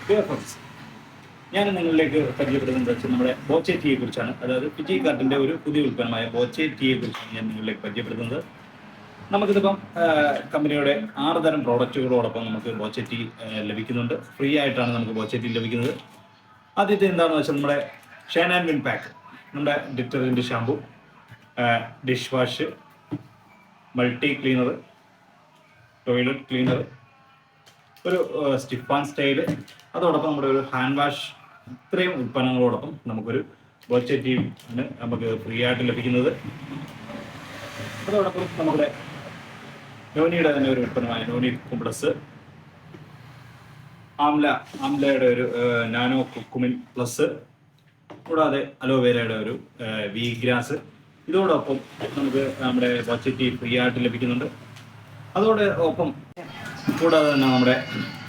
Dear friends, ഞാൻ നിങ്ങളിലേക്ക് പരിചയപ്പെടുന്നത് വെച്ചാൽ നമ്മുടെ ബോച്ചെ ടീയെ കുറിച്ചാണ്. അതായത് ഫിജി കാർട്ടിൻ്റെ ഒരു പുതിയ ഉൽപ്പന്നമായ ബോച്ചെ ടീയെ കുറിച്ചാണ് ഞാൻ നിങ്ങളിലേക്ക് പരിചയപ്പെടുത്തുന്നത്. നമുക്കിതിപ്പം കമ്പനിയുടെ 6 തരം പ്രോഡക്റ്റുകളോടൊപ്പം നമുക്ക് ബോച്ചെ ടീ ലഭിക്കുന്നുണ്ട്. ഫ്രീ ആയിട്ടാണ് നമുക്ക് ബോച്ചെ ടീ ലഭിക്കുന്നത്. ആദ്യത്തെ എന്താണെന്ന് വെച്ചാൽ നമ്മുടെ ഷൈൻ ആൻഡ് വിൻ പാക്ക്, നമ്മുടെ detergent shampoo, dish wash, multi cleaner, toilet cleaner, ഒരു സ്റ്റിഫാൻ സ്റ്റൈല്, അതോടൊപ്പം നമ്മുടെ ഒരു ഹാൻഡ് വാഷ്. ഇത്രയും ഉൽപ്പന്നങ്ങളോടൊപ്പം നമുക്കൊരു ബോച്ചെ ടീ ആണ് നമുക്ക് ഫ്രീ ആയിട്ട് ലഭിക്കുന്നത്. അതോടൊപ്പം നമ്മുടെ നോനിയുടെ തന്നെ ഒരു ഉൽപ്പന്നമായ നോനി കുംപ്ലസ്, ആംലയുടെ ഒരു നാനോ കുക്കുമിൻ പ്ലസ്, കൂടാതെ അലോവേരയുടെ ഒരു വി ഗ്രാസ്, ഇതോടൊപ്പം നമുക്ക് നമ്മുടെ ബോച്ചെ ടീ ഫ്രീ ആയിട്ട് ലഭിക്കുന്നുണ്ട്. അതോടൊപ്പം കൂടാതെ തന്നെ നമ്മുടെ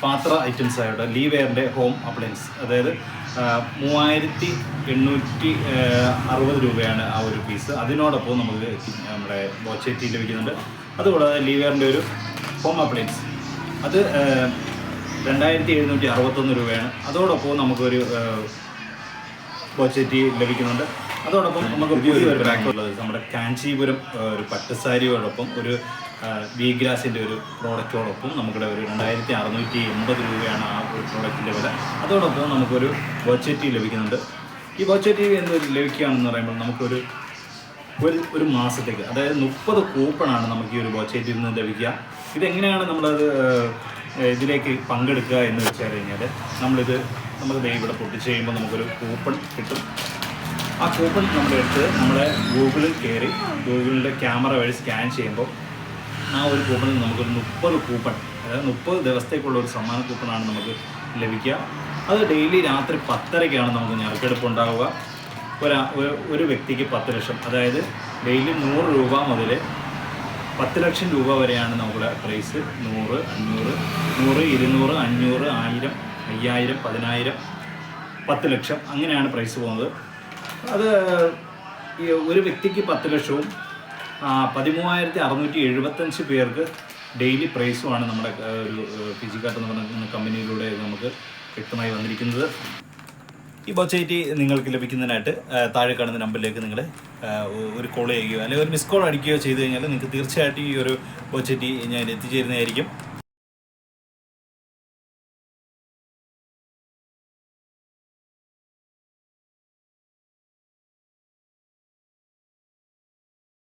പാത്ര ഐറ്റംസ് ആയിട്ട് ലീവെയറിൻ്റെ ഹോം അപ്ലയൻസ്, അതായത് 3860 രൂപയാണ് ആ ഒരു പീസ്. അതിനോടൊപ്പം നമുക്ക് നമ്മുടെ ബോച്ചെ ടീ ലഭിക്കുന്നുണ്ട്. അതുകൂടാതെ ലീവെയറിൻ്റെ ഒരു ഹോം അപ്ലയൻസ്, അത് 2761 രൂപയാണ്. അതോടൊപ്പം നമുക്കൊരു ബോച്ചെ ടീ ലഭിക്കുന്നുണ്ട്. അതോടൊപ്പം നമുക്ക് പുതിയൊരു പാക്ക് ഉള്ളത് നമ്മുടെ കാഞ്ചീപുരം ഒരു പട്ടുസാരിയോടൊപ്പം ഒരു വി ഗ്രാസിൻ്റെ ഒരു പ്രോഡക്റ്റോടൊപ്പം നമുക്കിവിടെ ഒരു 2680 രൂപയാണ് ആ ഒരു പ്രോഡക്റ്റിൻ്റെ വില. അതോടൊപ്പം നമുക്കൊരു ബോച്ചെ ടീ ലഭിക്കുന്നുണ്ട്. ഈ ബോച്ചെ ടീ എന്ന് ലഭിക്കുകയാണെന്ന് പറയുമ്പോൾ നമുക്കൊരു ഒരു മാസത്തേക്ക്, അതായത് 30 കൂപ്പണാണ് നമുക്ക് ഈ ഒരു ബോച്ചെ ടീയിൽ നിന്ന് ലഭിക്കുക. ഇതെങ്ങനെയാണ് നമ്മളത് ഇതിലേക്ക് പങ്കെടുക്കുക എന്ന് വെച്ചാൽ കഴിഞ്ഞാൽ നമുക്ക് ഇവിടെ പൊട്ടിച്ച് കഴിയുമ്പോൾ നമുക്കൊരു കൂപ്പൺ കിട്ടും. ആ കൂപ്പൺ നമ്മളെടുത്ത് നമ്മുടെ ഗൂഗിളിൽ കയറി ഗൂഗിളിൻ്റെ ക്യാമറ വഴി സ്കാൻ ചെയ്യുമ്പോൾ ആ ഒരു കൂപ്പണിൽ നമുക്കൊരു 30 കൂപ്പൺ, അതായത് 30 ദിവസത്തേക്കുള്ള ഒരു സമ്മാന കൂപ്പണാണ് നമുക്ക് ലഭിക്കുക. അത് ഡെയിലി രാത്രി 10:30-ക്കാണ് നമുക്ക് നറുക്കെടുപ്പ് ഉണ്ടാവുക. ഒരു വ്യക്തിക്ക് 10 ലക്ഷം, അതായത് ഡെയിലി 100 രൂപ മുതൽ 10 ലക്ഷം രൂപ വരെയാണ് നമ്മുടെ പ്രൈസ്. 100, 500, 100, 200, 500, 1000, 5000, 10000, 10 ലക്ഷം, അങ്ങനെയാണ് പ്രൈസ് പോകുന്നത്. അത് ഒരു വ്യക്തിക്ക് 10 ലക്ഷവും 13,675 പേർക്ക് ഡെയിലി പ്രൈസുമാണ് നമ്മുടെ ഒരു ഫിജി കാർട്ട് എന്ന് പറയുന്ന കമ്പനിയിലൂടെ നമുക്ക് വ്യക്തമായി വന്നിരിക്കുന്നത്. ഈ ബോച്ചെ ടീ നിങ്ങൾക്ക് ലഭിക്കുന്നതിനായിട്ട് താഴെ കാണുന്ന നമ്പറിലേക്ക് നിങ്ങൾ ഒരു കോൾ ചെയ്യുകയോ അല്ലെങ്കിൽ ഒരു മിസ് കോൾ അടിക്കുകയോ ചെയ്ത് കഴിഞ്ഞാൽ നിങ്ങൾക്ക് തീർച്ചയായിട്ടും ഈ ഒരു ബോച്ചെ ടീ ഞാൻ എത്തിച്ചേരുന്നതായിരിക്കും.